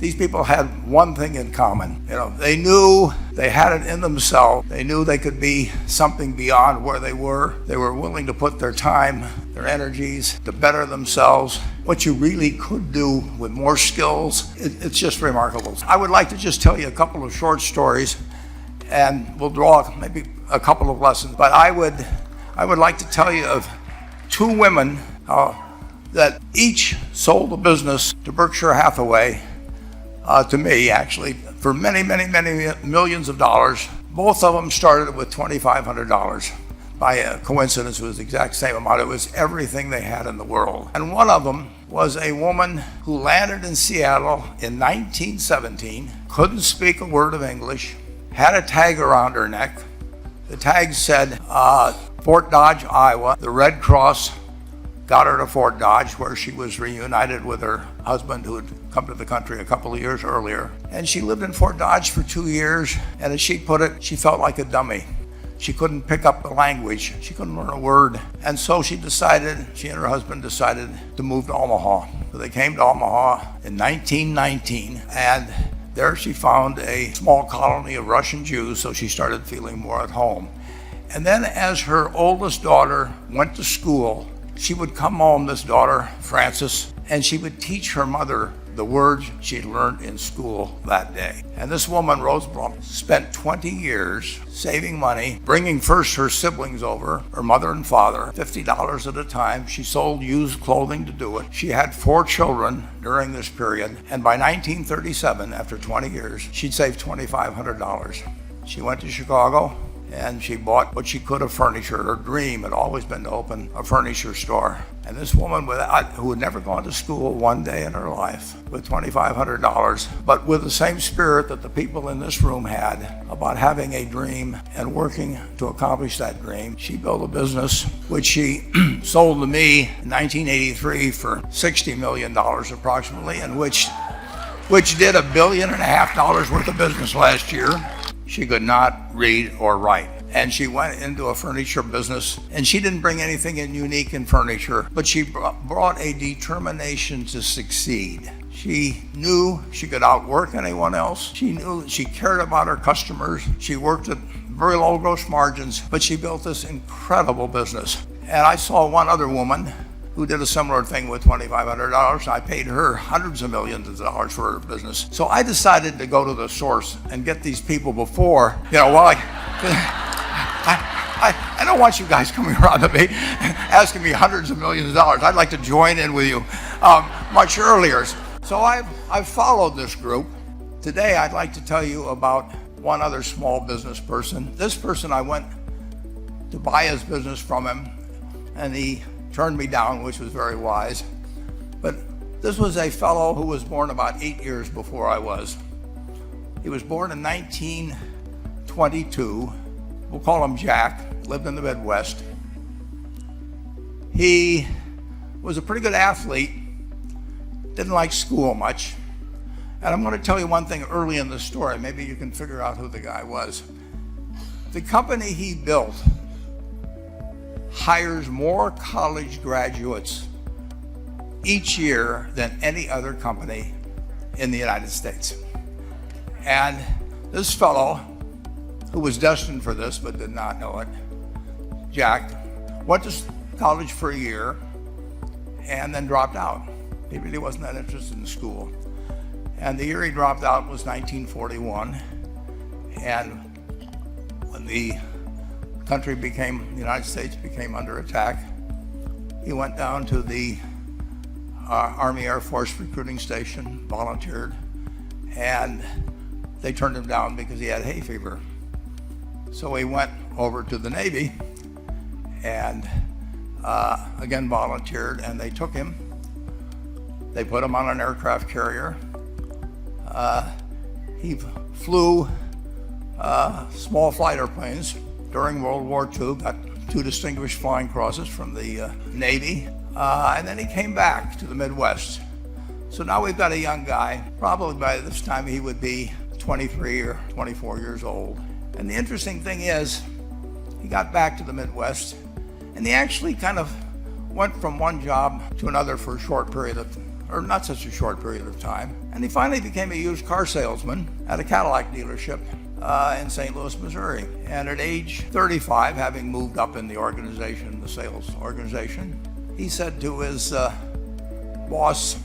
these people had one thing in common. They knew they had it in themselves. They knew they could be something beyond where they were. They were willing to put their time, their energies to better themselves. What you really could do with more skills, it's just remarkable. I would like to just tell you a couple of short stories, and we'll draw maybe a couple of lessons. But I would like to tell you of two women that each sold a business to Berkshire Hathaway, to me actually, for many, many, many millions of dollars. Both of them started with $2,500. By a coincidence, it was the exact same amount. It was everything they had in the world. And one of them was a woman who landed in Seattle in 1917, couldn't speak a word of English, had a tag around her neck. The tag said, Fort Dodge, Iowa. The Red Cross got her to Fort Dodge, where she was reunited with her husband who had come to the country a couple of years earlier. And she lived in Fort Dodge for 2 years, and as she put it, she felt like a dummy. She couldn't pick up the language. She couldn't learn a word. And so she and her husband decided to move to Omaha. So they came to Omaha in 1919, and there she found a small colony of Russian Jews, so she started feeling more at home. And then as her oldest daughter went to school, she would come home, this daughter, Frances, and she would teach her mother the words she'd learned in school that day. And this woman, Rose Blum, spent 20 years saving money, bringing first her siblings over, her mother and father, $50 at a time. She sold used clothing to do it. She had 4 children during this period, and by 1937, after 20 years, she'd saved $2,500. She went to Chicago, and she bought what she could of furniture. Her dream had always been to open a furniture store. And this woman who had never gone to school one day in her life, with $2,500, but with the same spirit that the people in this room had about having a dream and working to accomplish that dream, she built a business which she sold to me in 1983 for $60 million approximately, and which did $1.5 billion worth of business last year. She could not read or write. And she went into a furniture business, and she didn't bring anything unique in furniture, but she brought a determination to succeed. She knew she could outwork anyone else. She knew she cared about her customers. She worked at very low gross margins, but she built this incredible business. And I saw one other woman who did a similar thing with $2,500. I paid her hundreds of millions of dollars for her business. So I decided to go to the source and get these people before, I don't want you guys coming around to me asking me hundreds of millions of dollars. I'd like to join in with you much earlier. So I've followed this group. Today I'd like to tell you about one other small business person. This person, I went to buy his business from him, and he turned me down, which was very wise. But this was a fellow who was born about 8 years before I was. He was born in 1922. We'll call him Jack, lived in the Midwest. He was a pretty good athlete, didn't like school much. And I'm going to tell you one thing early in the story, maybe you can figure out who the guy was. The company he built hires more college graduates each year than any other company in the United States. And this fellow, who was destined for this but did not know it, Jack, went to college for a year and then dropped out. He really wasn't that interested in school. And the year he dropped out was 1941. And when the United States became under attack, he went down to the Army Air Force recruiting station, volunteered, and they turned him down because he had hay fever. So he went over to the Navy and again volunteered, and they took him. They put him on an aircraft carrier. He flew small flight airplanes during World War II, got 2 distinguished flying crosses from the Navy, and then he came back to the Midwest. So now we've got a young guy, probably by this time he would be 23 or 24 years old. And the interesting thing is, he got back to the Midwest, and he actually kind of went from one job to another for a short period or not such a short period of time. And he finally became a used car salesman at a Cadillac dealership in St. Louis, Missouri. And at age 35, having moved up in the organization, the sales organization, he said to his boss,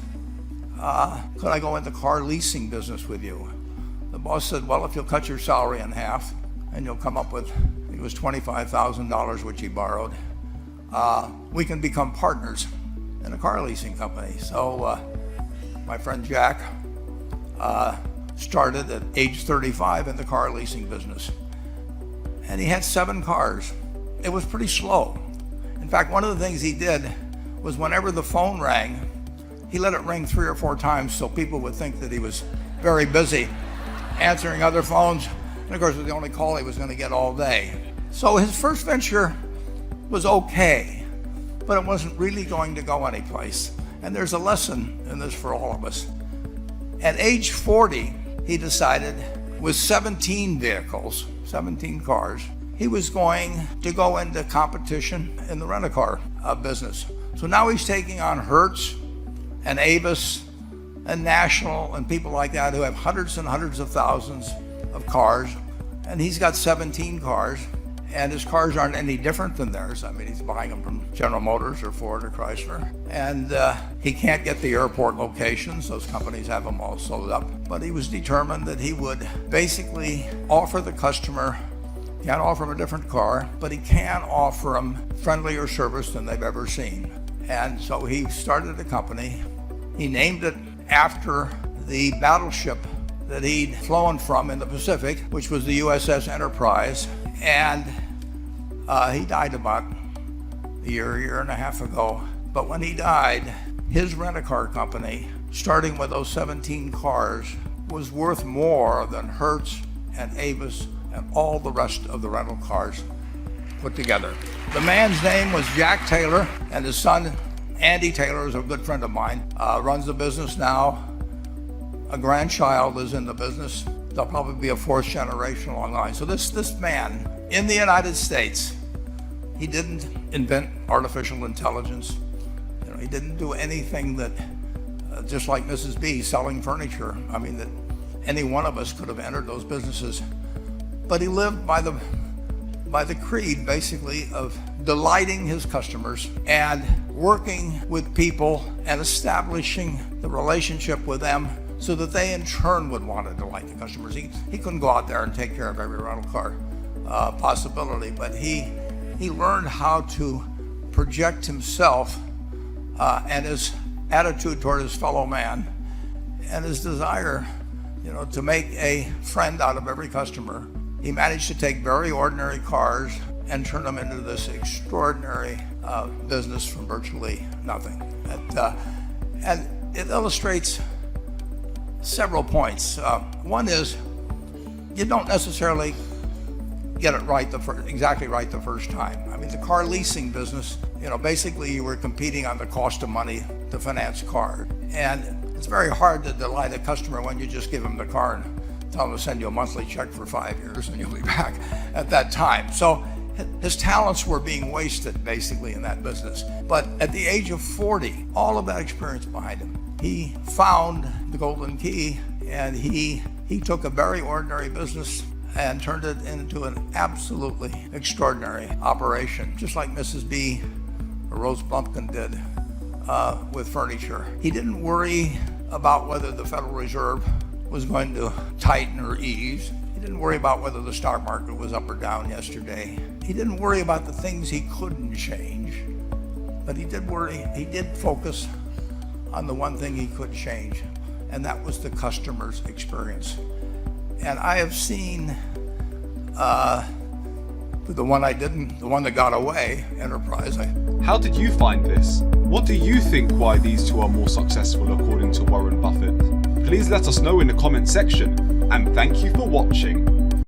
could I go into car leasing business with you? The boss said, well, if you'll cut your salary in half and you'll come up with, I think it was $25,000, which he borrowed, we can become partners in a car leasing company. So my friend Jack started at age 35 in the car leasing business. And he had 7 cars. It was pretty slow. In fact, one of the things he did was whenever the phone rang, he let it ring 3 or 4 times so people would think that he was very busy answering other phones. And of course, it was the only call he was going to get all day. So his first venture was okay, but it wasn't really going to go anyplace. And there's a lesson in this for all of us. At age 40, he decided with 17 vehicles, 17 cars, he was going to go into competition in the rent-a-car business. So now he's taking on Hertz and Avis and National and people like that who have hundreds and hundreds of thousands of cars. And he's got 17 cars, and his cars aren't any different than theirs. I mean, he's buying them from General Motors or Ford or Chrysler. And he can't get the airport locations. Those companies have them all sold up. But he was determined that he would basically offer the customer, can't offer him a different car, but he can offer them friendlier service than they've ever seen. And so he started a company. He named it after the battleship that he'd flown from in the Pacific, which was the USS Enterprise. And he died about a year and a half ago. But when he died, his rent-a-car company, starting with those 17 cars, was worth more than Hertz and Avis and all the rest of the rental cars put together. The man's name was Jack Taylor, and his son, Andy Taylor, is a good friend of mine, runs the business now. A grandchild is in the business. There'll probably be a 4th generation along the line. So this man in the United States, he didn't invent artificial intelligence. You know, he didn't do anything that, just like Mrs. B selling furniture, I mean, that any one of us could have entered those businesses. But he lived by the creed, basically, of delighting his customers and working with people and establishing the relationship with them so that they in turn would want to delight the customers. He couldn't go out there and take care of every rental car possibility, but he learned how to project himself and his attitude toward his fellow man and his desire, to make a friend out of every customer. He managed to take very ordinary cars and turn them into this extraordinary business from virtually nothing. And it illustrates several points. One is, you don't necessarily get it right exactly right the first time. I mean, the car leasing business, basically you were competing on the cost of money to finance cars. And it's very hard to delight a customer when you just give them the car and tell them to send you a monthly check for 5 years and you'll be back at that time. So his talents were being wasted basically in that business. But at the age of 40, all of that experience behind him, he found the golden key, and he took a very ordinary business and turned it into an absolutely extraordinary operation, just like Mrs. B or Rose Bumpkin did with furniture. He didn't worry about whether the Federal Reserve was going to tighten or ease. He didn't worry about whether the stock market was up or down yesterday. He didn't worry about the things he couldn't change, but he did focus on the one thing he could change, and that was the customer's experience. And I have seen the one that got away, Enterprise. How did you find this? What do you think why these two are more successful according to Warren Buffett? Please let us know in the comment section, and thank you for watching.